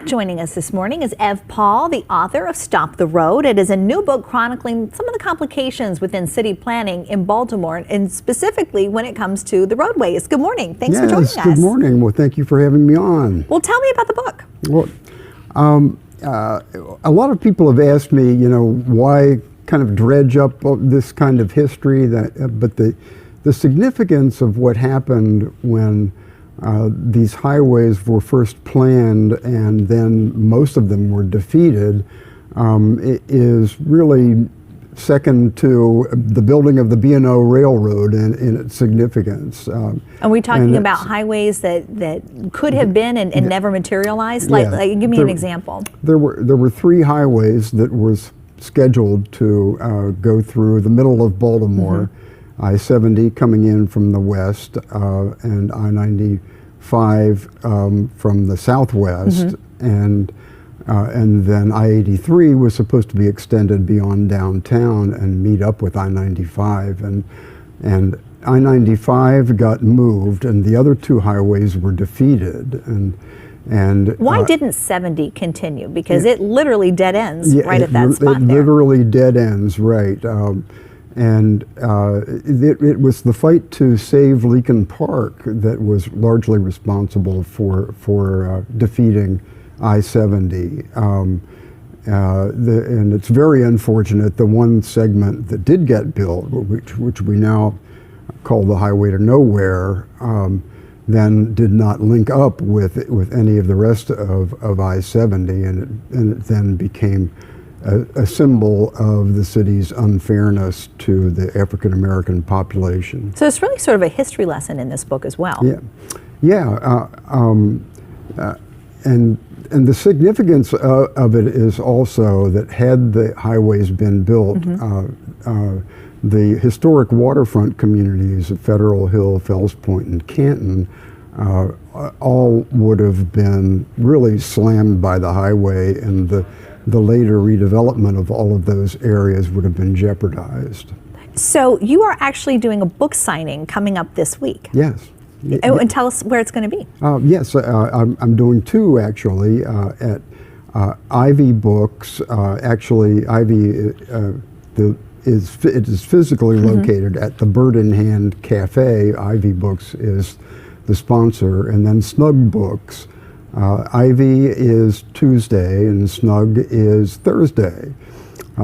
Joining us this morning is Paull, the author of Stop the Road. It is a new book chronicling some of the complications within city planning in Baltimore, and specifically when it comes to the roadways. Good morning. Thanks for joining us. Yes, good morning. Well, thank you for having me on. Well, tell me about the book. Well, a lot of people have asked me, why kind of dredge up this kind of history, but the significance of what happened when these highways were first planned and then most of them were defeated is really second to the building of the B&O Railroad in its significance. Are we talking about highways that could have been and never materialized? Like, give me an example. There were three highways that were scheduled to go through the middle of Baltimore. I-70 coming in from the west and I-95 from the southwest, and then I-83 was supposed to be extended beyond downtown and meet up with I-95, and I-95 got moved, and the other two highways were defeated. And why didn't 70 continue? Because it literally dead ends right at that spot there. It literally dead ends, right. It was the fight to save Leakin Park that was largely responsible for defeating I-70. And it's very unfortunate the one segment that did get built, which we now call the Highway to Nowhere, then did not link up with any of the rest of I-70, and it then became a symbol of the city's unfairness to the African American population. So it's really sort of a history lesson in this book as well. And the significance of it is also that had the highways been built, the historic waterfront communities of Federal Hill, Fells Point, and Canton all would have been really slammed by the highway, and the later redevelopment of all of those areas would have been jeopardized. So you are actually doing a book signing coming up this week. Yes. And tell us where it's going to be. Yes, I'm doing two actually at Ivy Books. Actually, Ivy is physically located at the Bird in Hand Cafe. Ivy Books is the sponsor, and then Snug Books. Ivy is Tuesday and Snug is Thursday.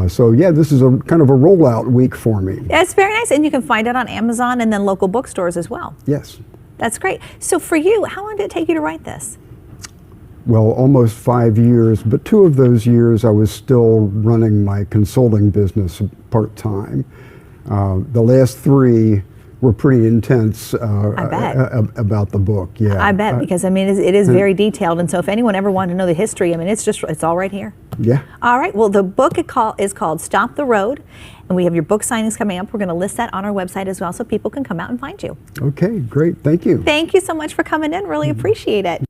So yeah, this is a kind of a rollout week for me. That's very nice, and you can find it on Amazon and then local bookstores as well. Yes. That's great. So for you, how long did it take you to write this? Well, almost 5 years, but 2 of those years I was still running my consulting business part-time. The last 3 were pretty intense about the book. Yeah, I bet, because I mean it is very detailed, and so if anyone ever wanted to know the history, I mean it's all right here. Yeah. All right. Well, the book is called Stop the Road, and we have your book signings coming up. We're going to list that on our website as well, so people can come out and find you. Okay, great. Thank you. Thank you so much for coming in. Really appreciate it.